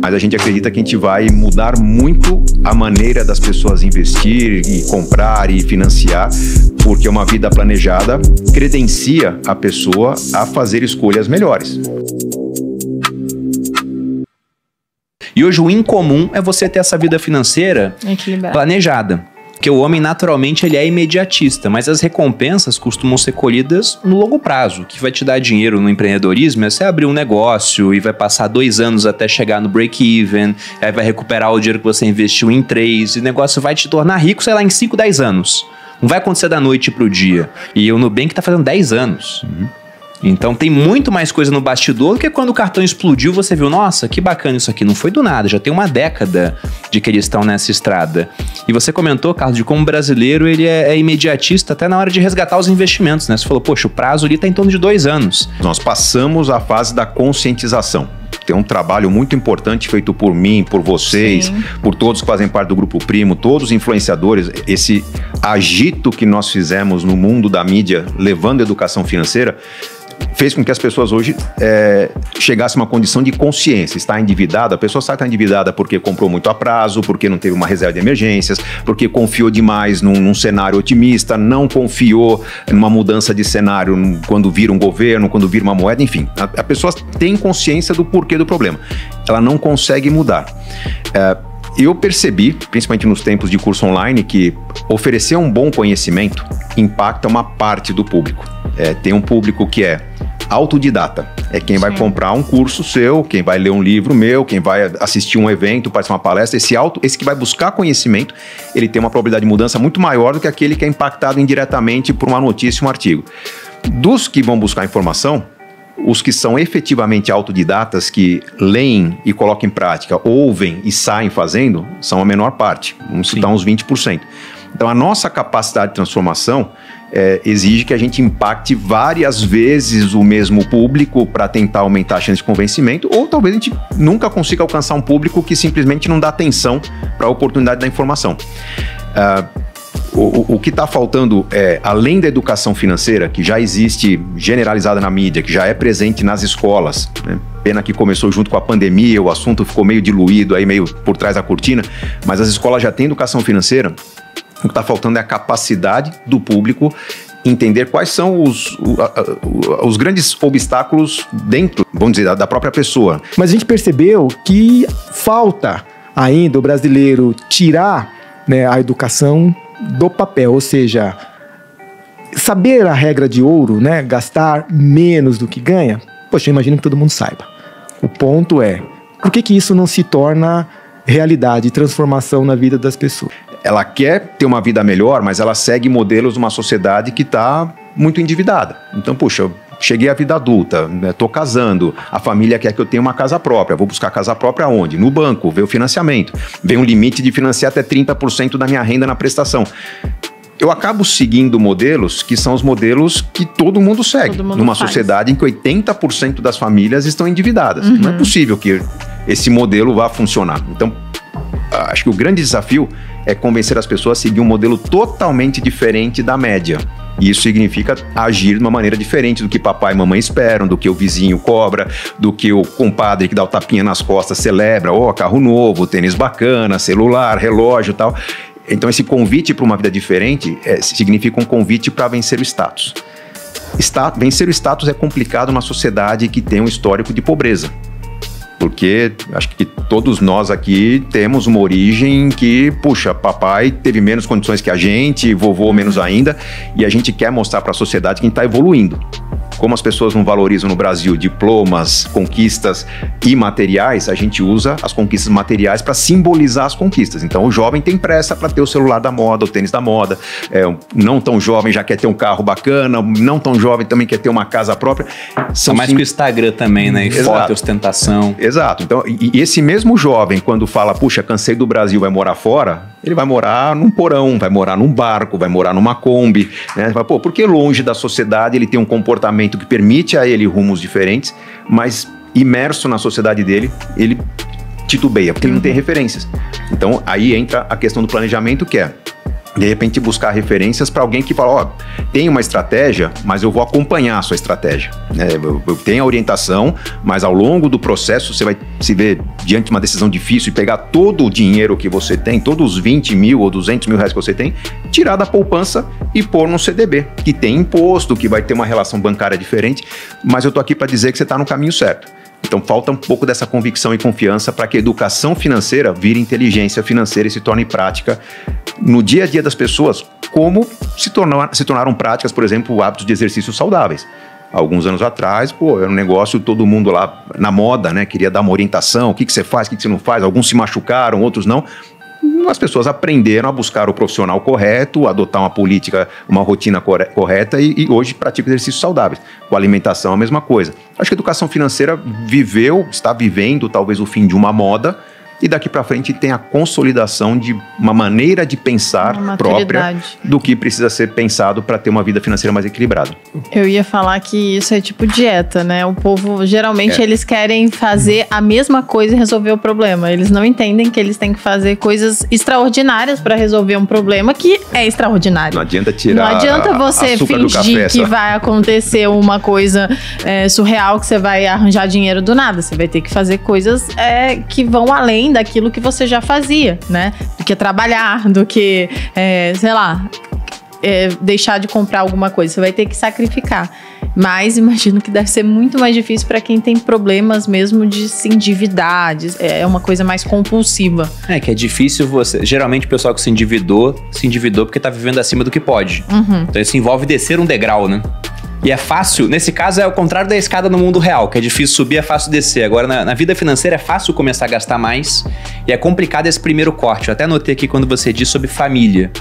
mas a gente acredita que a gente vai mudar muito a maneira das pessoas investir e comprar e financiar, porque uma vida planejada credencia a pessoa a fazer escolhas melhores. E hoje o incomum é você ter essa vida financeira planejada. Porque o homem, naturalmente, ele é imediatista, mas as recompensas costumam ser colhidas no longo prazo. O que vai te dar dinheiro no empreendedorismo é você abrir um negócio e vai passar 2 anos até chegar no break-even, aí vai recuperar o dinheiro que você investiu em 3, e o negócio vai te tornar rico, sei lá, em 5, 10 anos. Não vai acontecer da noite pro dia. E o Nubank tá fazendo 10 anos. Então tem muito mais coisa no bastidor do que quando o cartão explodiu, você viu, nossa, que bacana isso aqui. Não foi do nada, já tem uma década de que eles estão nessa estrada. E você comentou, Carlos, de como o brasileiro ele é imediatista até na hora de resgatar os investimentos, né? Você falou, poxa, o prazo ali tá em torno de 2 anos. Nós passamos a fase da conscientização. Tem um trabalho muito importante feito por mim, por vocês, sim, por todos que fazem parte do Grupo Primo, todos os influenciadores. Esse agito que nós fizemos no mundo da mídia, levando a educação financeira, fez com que as pessoas hoje chegassem a uma condição de consciência. Está endividada, a pessoa sabe que está endividada porque comprou muito a prazo, porque não teve uma reserva de emergências, porque confiou demais num cenário otimista, não confiou numa mudança de cenário quando vira um governo, quando vira uma moeda, enfim. A pessoa tem consciência do porquê do problema. Ela não consegue mudar. Eu percebi, principalmente nos tempos de curso online, que oferecer um bom conhecimento impacta uma parte do público. Tem um público que é autodidata, é quem vai comprar um curso seu, quem vai ler um livro meu, quem vai assistir um evento, participar de uma palestra. Esse que vai buscar conhecimento, ele tem uma probabilidade de mudança muito maior do que aquele que é impactado indiretamente por uma notícia, um artigo. Dos que vão buscar informação, os que são efetivamente autodidatas, que leem e colocam em prática, ouvem e saem fazendo, são a menor parte, vamos citar uns 20%. Então a nossa capacidade de transformação exige que a gente impacte várias vezes o mesmo público para tentar aumentar a chance de convencimento, ou talvez a gente nunca consiga alcançar um público que simplesmente não dá atenção para a oportunidade da informação. O que está faltando além da educação financeira, que já existe generalizada na mídia, que já é presente nas escolas, né? Pena que começou junto com a pandemia, o assunto ficou meio diluído, aí meio por trás da cortina, mas as escolas já têm educação financeira. O que está faltando é a capacidade do público entender quais são os grandes obstáculos dentro, vamos dizer, da própria pessoa. Mas a gente percebeu que falta ainda o brasileiro tirar, né, a educação do papel, ou seja, saber a regra de ouro, né, gastar menos do que ganha. Poxa, eu imagino que todo mundo saiba. O ponto é, por que isso não se torna realidade, transformação na vida das pessoas? Ela quer ter uma vida melhor, mas ela segue modelos de uma sociedade que está muito endividada. Então, puxa, cheguei à vida adulta, estou casando, a família quer que eu tenha uma casa própria, vou buscar casa própria onde? No banco, vê o financiamento, vem um limite de financiar até 30% da minha renda na prestação. Eu acabo seguindo modelos que são os modelos que todo mundo segue, numa sociedade em que 80% das famílias estão endividadas. Não é possível que esse modelo vá funcionar. Então, acho que o grande desafio é convencer as pessoas a seguir um modelo totalmente diferente da média. E isso significa agir de uma maneira diferente do que papai e mamãe esperam, do que o vizinho cobra, do que o compadre que dá o tapinha nas costas celebra, carro novo, tênis bacana, celular, relógio e tal. Então esse convite para uma vida diferente significa um convite para vencer o status. Vencer o status é complicado numa sociedade que tem um histórico de pobreza. Porque acho que todos nós aqui temos uma origem que, puxa, papai teve menos condições que a gente, vovô menos ainda, e a gente quer mostrar para a sociedade que a gente está evoluindo. Como as pessoas não valorizam no Brasil diplomas, conquistas imateriais, a gente usa as conquistas materiais para simbolizar as conquistas. Então o jovem tem pressa para ter o celular da moda, o tênis da moda, não tão jovem já quer ter um carro bacana, não tão jovem também quer ter uma casa própria. São mais que o Instagram também, né? E foto, ostentação. Exato. Então, e esse mesmo jovem, quando fala, puxa, cansei do Brasil, vai morar fora, ele vai morar num porão, vai morar num barco, vai morar numa Kombi, né? Fala, pô, porque longe da sociedade ele tem um comportamento que permite a ele rumos diferentes, mas imerso na sociedade dele, ele titubeia, porque ele não tem referências. Então, aí entra a questão do planejamento, que é De repente buscar referências para alguém que fala, ó, tem uma estratégia, mas eu vou acompanhar a sua estratégia. Eu tenho a orientação, mas ao longo do processo você vai se ver diante de uma decisão difícil e pegar todo o dinheiro que você tem, todos os 20 mil ou 200 mil reais que você tem, tirar da poupança e pôr no CDB, que tem imposto, que vai ter uma relação bancária diferente, mas eu tô aqui para dizer que você está no caminho certo. Então falta um pouco dessa convicção e confiança para que a educação financeira vire inteligência financeira e se torne prática no dia a dia das pessoas, como se tornaram práticas, por exemplo, hábitos de exercícios saudáveis. Alguns anos atrás, era um negócio, todo mundo lá na moda, né? Queria dar uma orientação, o que você faz, o que você não faz, alguns se machucaram, outros não. As pessoas aprenderam a buscar o profissional correto, adotar uma política, uma rotina correta e hoje praticam exercícios saudáveis. Com a alimentação, a mesma coisa. Acho que a educação financeira está vivendo talvez o fim de uma moda e daqui para frente tem a consolidação de uma maneira de pensar própria do que precisa ser pensado para ter uma vida financeira mais equilibrada. Eu ia falar que isso é tipo dieta, né? O povo, geralmente, eles querem fazer a mesma coisa e resolver o problema. Eles não entendem que eles têm que fazer coisas extraordinárias para resolver um problema que é extraordinário. Não adianta tirar. Não adianta você fingir que vai acontecer uma coisa surreal, que você vai arranjar dinheiro do nada. Você vai ter que fazer coisas que vão além daquilo que você já fazia, né? Do que trabalhar, do que, deixar de comprar alguma coisa. Você vai ter que sacrificar. Mas imagino que deve ser muito mais difícil para quem tem problemas mesmo de se endividar. É uma coisa mais compulsiva. Que é difícil você... Geralmente o pessoal que se endividou porque tá vivendo acima do que pode. Uhum. Então isso envolve descer um degrau, né? E é fácil, nesse caso é o contrário da escada no mundo real, que é difícil subir, é fácil descer. Agora, na vida financeira é fácil começar a gastar mais e é complicado esse primeiro corte. Eu até notei aqui quando você disse sobre família.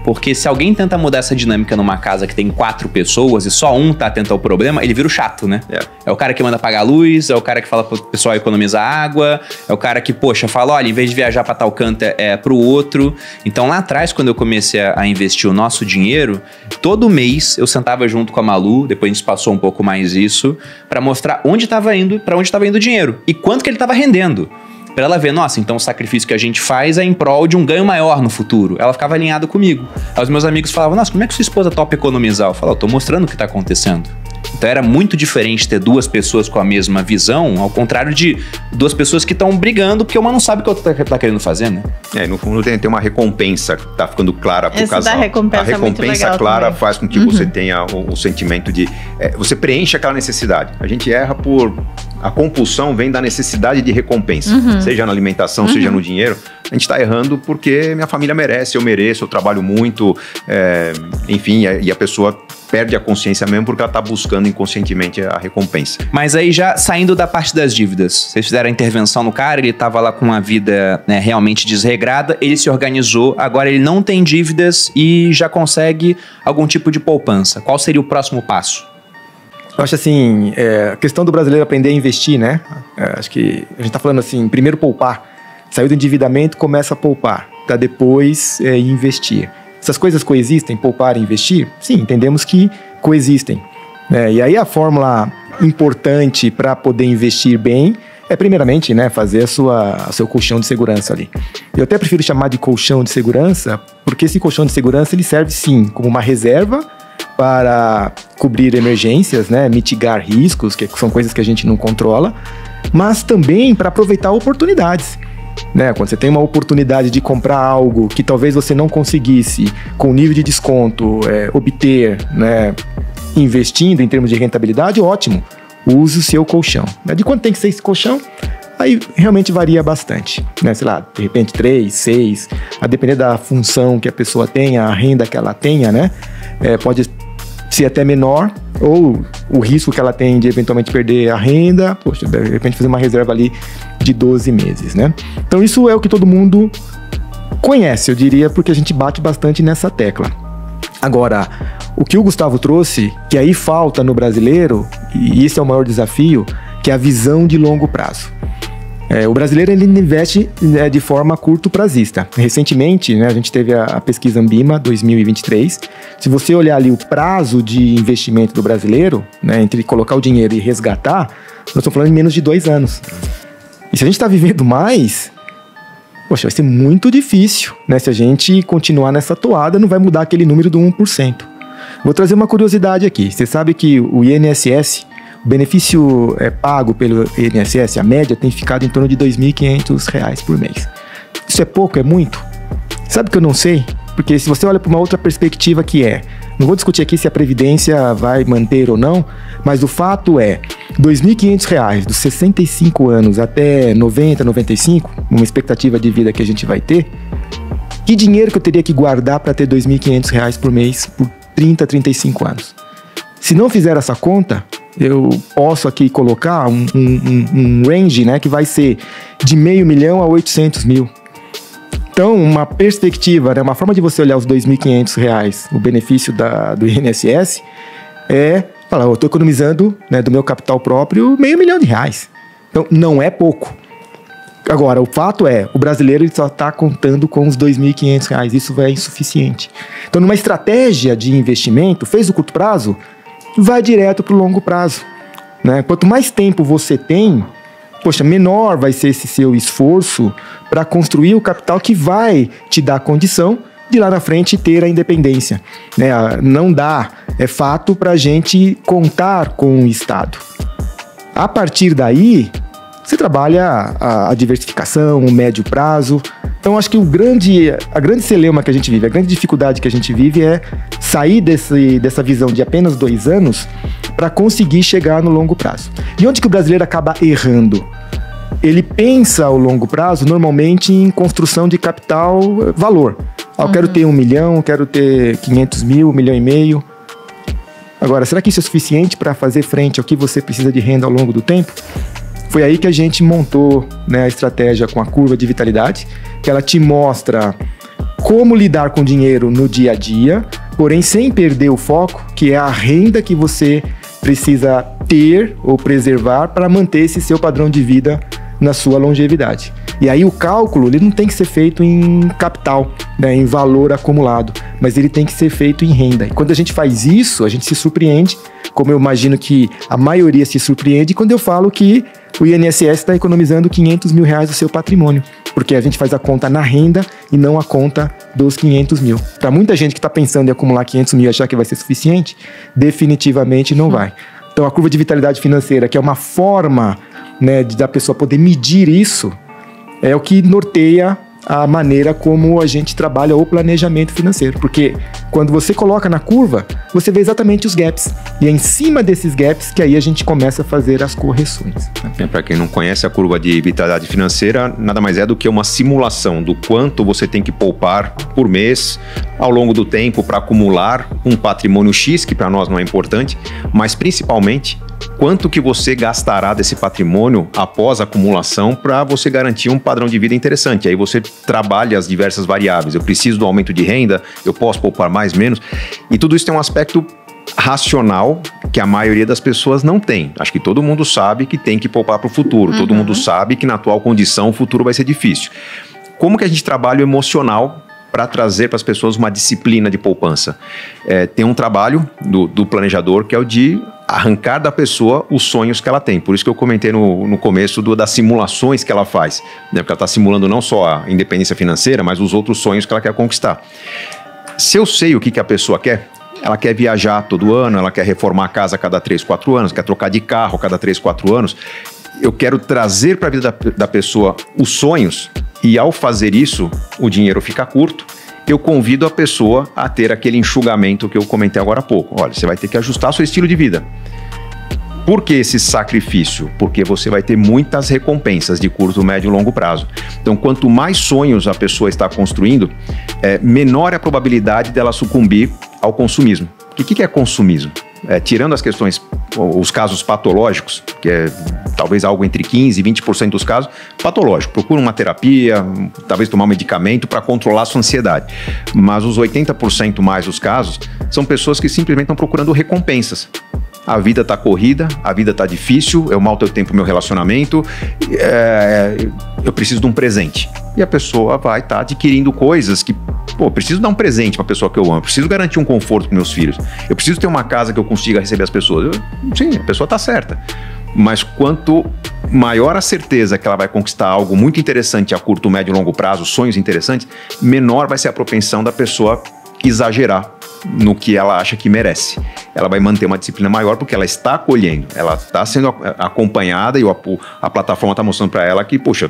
Porque se alguém tenta mudar essa dinâmica numa casa que tem 4 pessoas e só um tá atento ao problema, ele vira o chato, né? É o cara que manda pagar a luz, é o cara que fala pro pessoal economizar água, é o cara que, fala, olha, em vez de viajar pra tal canto, é pro outro. Então lá atrás, quando eu comecei a investir o nosso dinheiro, todo mês eu sentava junto com a Malu, depois a gente passou um pouco mais isso, pra mostrar onde tava indo, pra onde tava indo o dinheiro e quanto que ele tava rendendo. Pra ela ver, nossa, então o sacrifício que a gente faz é em prol de um ganho maior no futuro. Ela ficava alinhada comigo. Aí os meus amigos falavam, nossa, como é que sua esposa topa economizar? Eu falava, eu tô mostrando o que tá acontecendo. Então era muito diferente ter 2 pessoas com a mesma visão, ao contrário de 2 pessoas que estão brigando porque uma não sabe o que a outra tá querendo fazer, né? No fundo tem uma recompensa que tá ficando clara pro casal. A recompensa clara também faz com que você tenha o sentimento de... você preenche aquela necessidade. A gente erra por... A compulsão vem da necessidade de recompensa, seja na alimentação, seja no dinheiro. A gente está errando porque minha família merece, eu mereço, eu trabalho muito, enfim, e a pessoa perde a consciência mesmo porque ela está buscando inconscientemente a recompensa. Mas aí já saindo da parte das dívidas, vocês fizeram a intervenção no cara, ele estava lá com uma vida realmente desregrada, ele se organizou, agora ele não tem dívidas e já consegue algum tipo de poupança. Qual seria o próximo passo? Eu acho assim, a questão do brasileiro aprender a investir, né? Acho que a gente está falando assim, primeiro poupar. Saiu do endividamento, começa a poupar, para depois investir. Essas coisas coexistem, poupar e investir? Sim, entendemos que coexistem. E aí a fórmula importante para poder investir bem é primeiramente, fazer o seu colchão de segurança ali. Eu até prefiro chamar de colchão de segurança, porque esse colchão de segurança ele serve sim como uma reserva para cobrir emergências, mitigar riscos, que são coisas que a gente não controla, mas também para aproveitar oportunidades. Quando você tem uma oportunidade de comprar algo que talvez você não conseguisse, com nível de desconto, obter, investindo em termos de rentabilidade, ótimo, use o seu colchão. De quanto tem que ser esse colchão? Aí realmente varia bastante, sei lá, de repente 3, 6, a depender da função que a pessoa tenha, a renda que ela tenha, pode ser até menor, ou o risco que ela tem de eventualmente perder a renda, de repente fazer uma reserva ali de 12 meses, Então isso é o que todo mundo conhece, eu diria, porque a gente bate bastante nessa tecla. Agora, o que o Gustavo trouxe, que aí falta no brasileiro, e esse é o maior desafio, que é a visão de longo prazo. O brasileiro ele investe de forma curto-prazista. Recentemente, a gente teve a pesquisa Ambima 2023. Se você olhar ali o prazo de investimento do brasileiro, entre colocar o dinheiro e resgatar, nós estamos falando de menos de 2 anos. E se a gente está vivendo mais, poxa, vai ser muito difícil, né? Se a gente continuar nessa toada, não vai mudar aquele número do 1%. Vou trazer uma curiosidade aqui. Você sabe que o INSS, o benefício pago pelo INSS, a média tem ficado em torno de R$ 2.500 por mês. Isso é pouco? É muito? Sabe que eu não sei? Porque se você olha para uma outra perspectiva não vou discutir aqui se a Previdência vai manter ou não, mas o fato é, R$ 2.500 dos 65 anos até 90, 95, uma expectativa de vida que a gente vai ter, que dinheiro que eu teria que guardar para ter R$ 2.500 por mês por 30, 35 anos? Se não fizer essa conta, eu posso aqui colocar um range, né, que vai ser de $500 mil a $800 mil. Então, uma perspectiva, né, uma forma de você olhar os R$ 2.500, o benefício do INSS, é falar, eu estou economizando, né, do meu capital próprio R$ 500 mil. Então, não é pouco. Agora, o fato é, o brasileiro ele só está contando com os R$ 2.500, isso é insuficiente. Então, numa estratégia de investimento, fez o curto prazo, vai direto para o longo prazo, né? Quanto mais tempo você tem, poxa, menor vai ser esse seu esforço para construir o capital que vai te dar condição de lá na frente ter a independência, né? Não dá, é fato, para a gente contar com o Estado. A partir daí, você trabalha a diversificação, o médio prazo. Então, acho que a grande celeuma que a gente vive, a grande dificuldade que a gente vive é sair dessa visão de apenas 2 anos para conseguir chegar no longo prazo. E onde que o brasileiro acaba errando? Ele pensa ao longo prazo, normalmente, em construção de capital valor. Eu quero ter 1 milhão, quero ter 500 mil, 1,5 milhão. Agora, será que isso é suficiente para fazer frente ao que você precisa de renda ao longo do tempo? Foi aí que a gente montou, né, a estratégia com a curva de vitalidade, que ela te mostra como lidar com dinheiro no dia a dia, porém sem perder o foco, que é a renda que você precisa ter ou preservar para manter esse seu padrão de vida na sua longevidade. E aí o cálculo ele não tem que ser feito em capital, né, em valor acumulado, mas ele tem que ser feito em renda. E quando a gente faz isso, a gente se surpreende, como eu imagino que a maioria se surpreende quando eu falo que o INSS está economizando R$500 mil do seu patrimônio, porque a gente faz a conta na renda e não a conta dos 500 mil. Para muita gente que está pensando em acumular 500 mil e achar que vai ser suficiente, definitivamente não vai. Então a curva de vitalidade financeira, que é uma forma, né, da pessoa poder medir isso, é o que norteia a maneira como a gente trabalha o planejamento financeiro. Porque quando você coloca na curva, você vê exatamente os gaps. E é em cima desses gaps que aí a gente começa a fazer as correções. Para quem não conhece, a curva de vitalidade financeira nada mais é do que uma simulação do quanto você tem que poupar por mês ao longo do tempo para acumular um patrimônio X, que para nós não é importante, mas principalmente quanto que você gastará desse patrimônio após a acumulação para você garantir um padrão de vida interessante. Aí você trabalha as diversas variáveis. Eu preciso do aumento de renda, eu posso poupar mais, menos. E tudo isso tem um aspecto racional que a maioria das pessoas não tem. Acho que todo mundo sabe que tem que poupar para o futuro. Todo mundo sabe que na atual condição o futuro vai ser difícil. Como que a gente trabalha o emocional para trazer para as pessoas uma disciplina de poupança? Tem um trabalho do planejador que é o de arrancar da pessoa os sonhos que ela tem. Por isso que eu comentei no começo das simulações que ela faz, né? Porque ela está simulando não só a independência financeira, mas os outros sonhos que ela quer conquistar. Se eu sei o que a pessoa quer, ela quer viajar todo ano, ela quer reformar a casa a cada 3, 4 anos, quer trocar de carro a cada 3, 4 anos, eu quero trazer para a vida da pessoa os sonhos e ao fazer isso, o dinheiro fica curto. Eu convido a pessoa a ter aquele enxugamento que eu comentei agora há pouco. Olha, você vai ter que ajustar seu estilo de vida. Por que esse sacrifício? Porque você vai ter muitas recompensas de curto, médio e longo prazo. Então, quanto mais sonhos a pessoa está construindo, menor é a probabilidade dela sucumbir ao consumismo. O que é consumismo? Tirando as questões, os casos patológicos, que é talvez algo entre 15% e 20% dos casos, patológico. Procura uma terapia, talvez tomar um medicamento para controlar a sua ansiedade. Mas os 80% mais dos casos são pessoas que simplesmente estão procurando recompensas. A vida está corrida, a vida está difícil, eu mal tenho tempo no meu relacionamento, eu preciso de um presente. E a pessoa vai estar adquirindo coisas que, eu preciso dar um presente para a pessoa que eu amo, eu preciso garantir um conforto para meus filhos, eu preciso ter uma casa que eu consiga receber as pessoas. Sim, a pessoa está certa. Mas quanto maior a certeza que ela vai conquistar algo muito interessante a curto, médio e longo prazo, sonhos interessantes, menor vai ser a propensão da pessoa exagerar no que ela acha que merece. Ela vai manter uma disciplina maior porque ela está colhendo, ela está sendo acompanhada e a plataforma está mostrando para ela que, poxa,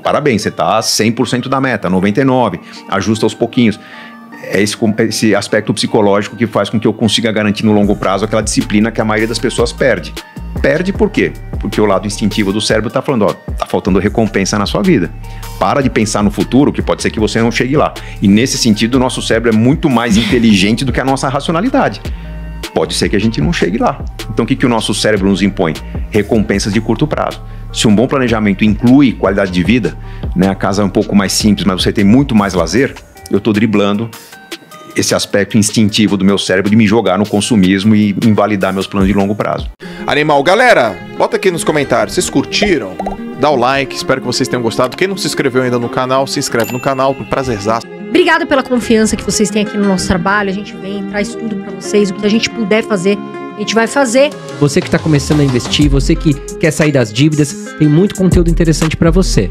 parabéns, você está 100% da meta, 99%, ajusta aos pouquinhos. É esse aspecto psicológico que faz com que eu consiga garantir no longo prazo aquela disciplina que a maioria das pessoas perde. Perde por quê? Porque o lado instintivo do cérebro está falando, ó, tá faltando recompensa na sua vida. Para de pensar no futuro, que pode ser que você não chegue lá. E nesse sentido, o nosso cérebro é muito mais inteligente do que a nossa racionalidade. Pode ser que a gente não chegue lá. Então, o que o nosso cérebro nos impõe? Recompensas de curto prazo. Se um bom planejamento inclui qualidade de vida, né, a casa é um pouco mais simples, mas você tem muito mais lazer, eu estou driblando esse aspecto instintivo do meu cérebro de me jogar no consumismo e invalidar meus planos de longo prazo. Animal. Galera, bota aqui nos comentários, vocês curtiram? Dá o like, espero que vocês tenham gostado. Quem não se inscreveu ainda no canal, se inscreve no canal, um prazerzaço. Obrigada pela confiança que vocês têm aqui no nosso trabalho. A gente vem, traz tudo pra vocês, o que a gente puder fazer, a gente vai fazer. Você que tá começando a investir, você que quer sair das dívidas, tem muito conteúdo interessante pra você.